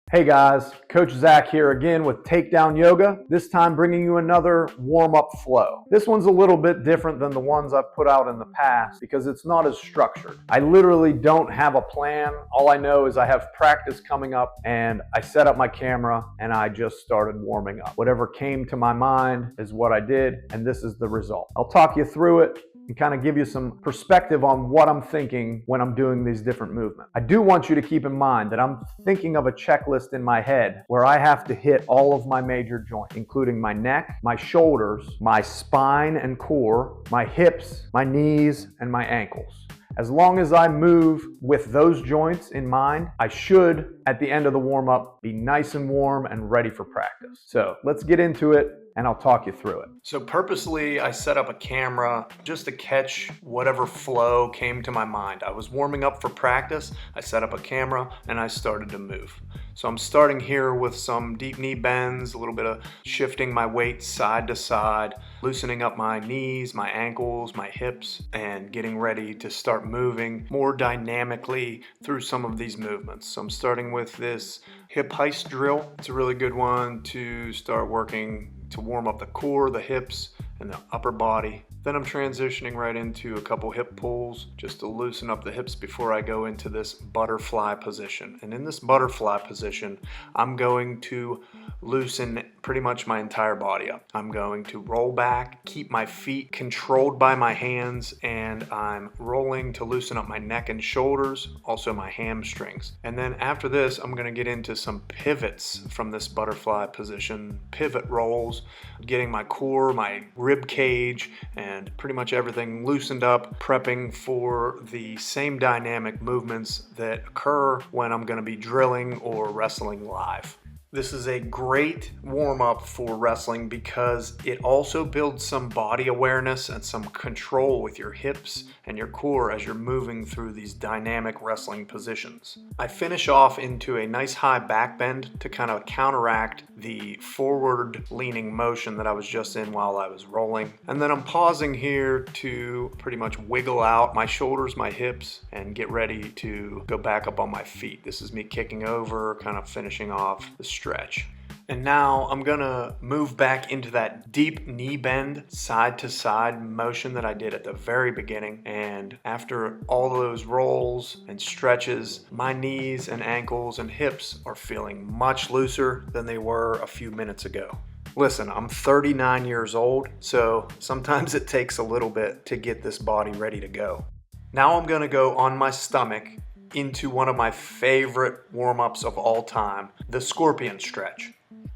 Hey guys, Coach Zach here again with Takedown Yoga, this time bringing you another warm-up flow. This one's a little bit different than the ones I've put out in the past because it's not as structured. I literally don't have a plan. All I know is I have practice coming up and I set up my camera and I just started warming up. Whatever came to my mind is what I did, and this is the result. I'll talk you through it and kind of give you some perspective on what I'm thinking when I'm doing these different movements. I do want you to keep in mind that I'm thinking of a checklist in my head where I have to hit all of my major joints, including my neck, my shoulders, my spine and core, my hips, my knees, and my ankles. As long as I move with those joints in mind, I should, at the end of the warm-up, be nice and warm and ready for practice. So let's get into it and I'll talk you through it. So purposely, I set up a camera just to catch whatever flow came to my mind. I was warming up for practice, I set up a camera, and I started to move. So I'm starting here with some deep knee bends, a little bit of shifting my weight side to side, loosening up my knees, my ankles, my hips, and getting ready to start moving more dynamically through some of these movements. So I'm starting with this hip heist drill. It's a really good one to start working to warm up the core, the hips, and the upper body. Then I'm transitioning right into a couple hip pulls just to loosen up the hips before I go into this butterfly position. And in this butterfly position, I'm going to loosen pretty much my entire body up. I'm going to roll back, keep my feet controlled by my hands, and I'm rolling to loosen up my neck and shoulders, also my hamstrings. And then after this, I'm gonna get into some pivots from this butterfly position, pivot rolls, getting my core, my rib cage, and pretty much everything loosened up, prepping for the same dynamic movements that occur when I'm gonna be drilling or wrestling live. This is a great warm-up for wrestling because it also builds some body awareness and some control with your hips and your core as you're moving through these dynamic wrestling positions. I finish off into a nice high back bend to kind of counteract the forward leaning motion that I was just in while I was rolling. And then I'm pausing here to pretty much wiggle out my shoulders, my hips, and get ready to go back up on my feet. This is me kicking over, kind of finishing off the stretch. And now I'm gonna move back into that deep knee bend, side to side motion that I did at the very beginning. And after all those rolls and stretches, my knees and ankles and hips are feeling much looser than they were a few minutes ago. Listen, I'm 39 years old, so sometimes it takes a little bit to get this body ready to go. Now I'm gonna go on my stomach into one of my favorite warm-ups of all time, the scorpion stretch.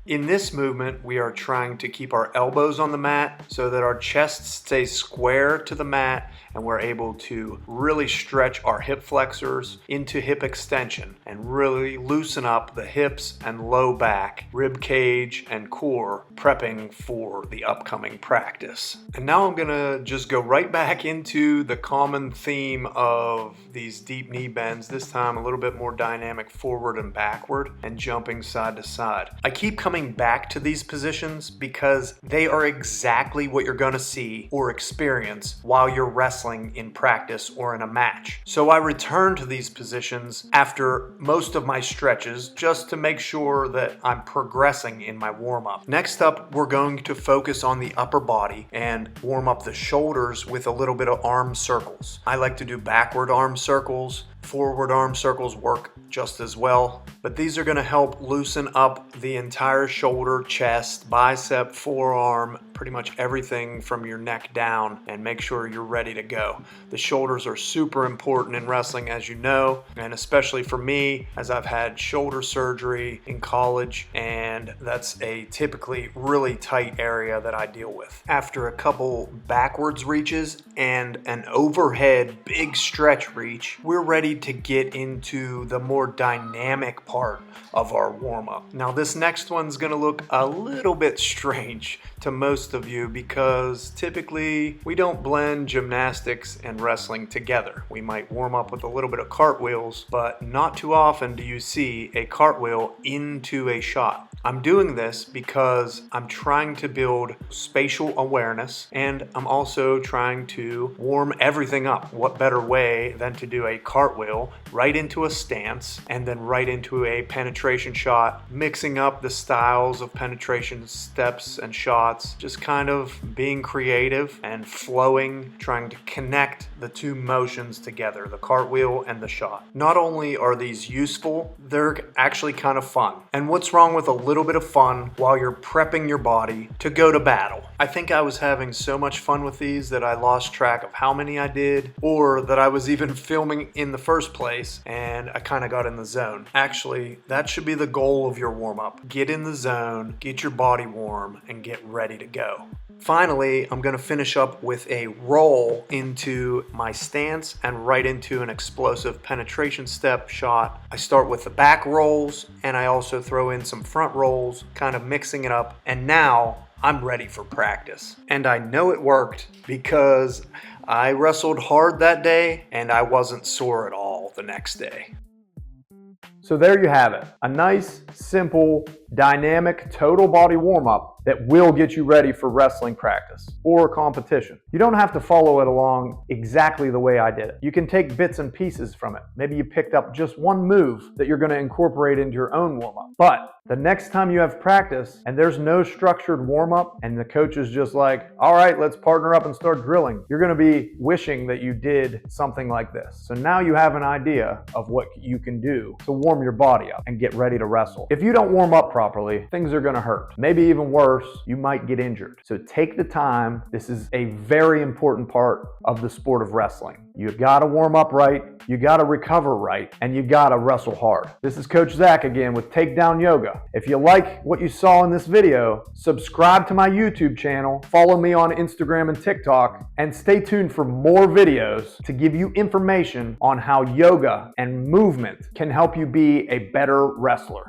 In this movement, we are trying to keep our elbows on the mat so that our chest stays square to the mat and we're able to really stretch our hip flexors into hip extension and really loosen up the hips and low back, rib cage and core, prepping for the upcoming practice. And now I'm gonna just go right back into the common theme of these deep knee bends, this time a little bit more dynamic forward and backward and jumping side to side. I keep coming back to these positions because they are exactly what you're gonna see or experience while you're wrestling in practice or in a match. So I return to these positions after most of my stretches just to make sure that I'm progressing in my warm-up. Next up, we're going to focus on the upper body and warm up the shoulders with a little bit of arm circles. I like to do backward arm circles. Forward arm circles work just as well, but these are going to help loosen up the entire shoulder, chest, bicep, forearm, pretty much everything from your neck down, and make sure you're ready to go. The shoulders are super important in wrestling, as you know, and especially for me, as I've had shoulder surgery in college, and that's a typically really tight area that I deal with. After a couple backwards reaches and an overhead big stretch reach, we're ready to get into the more dynamic part of our warm-up. Now this next one's gonna look a little bit strange to most of you because typically we don't blend gymnastics and wrestling together. We might warm up with a little bit of cartwheels, but not too often do you see a cartwheel into a shot. I'm doing this because I'm trying to build spatial awareness, and I'm also trying to warm everything up. What better way than to do a cartwheel right into a stance and then right into a penetration shot, mixing up the styles of penetration steps and shots, just kind of being creative and flowing, trying to connect the two motions together, the cartwheel and the shot. Not only are these useful, they're actually kind of fun. And what's wrong with a little bit of fun while you're prepping your body to go to battle? I think I was having so much fun with these that I lost track of how many I did, or that I was even filming in the first place and I kind of got in the zone. Actually, that should be the goal of your warm-up. Get in the zone, get your body warm, and get ready to go. Finally, I'm going to finish up with a roll into my stance and right into an explosive penetration step shot. I start with the back rolls and I also throw in some front rolls, kind of mixing it up. And now I'm ready for practice. And I know it worked because I wrestled hard that day and I wasn't sore at all the next day. So there you have it. A nice, simple, dynamic, total body warm-up that will get you ready for wrestling practice or competition. You don't have to follow it along exactly the way I did it. You can take bits and pieces from it. Maybe you picked up just one move that you're going to incorporate into your own warm-up. But the next time you have practice and there's no structured warm-up and the coach is just like, all right, let's partner up and start drilling, you're going to be wishing that you did something like this. So now you have an idea of what you can do to warm your body up and get ready to wrestle. If you don't warm up properly, things are going to hurt. Maybe even worse, you might get injured. So take the time. This is a very important part of the sport of wrestling. You gotta warm up right, you gotta recover right, and you gotta wrestle hard. This is Coach Zach again with Takedown Yoga. If you like what you saw in this video, subscribe to my YouTube channel, follow me on Instagram and TikTok, and stay tuned for more videos to give you information on how yoga and movement can help you be a better wrestler.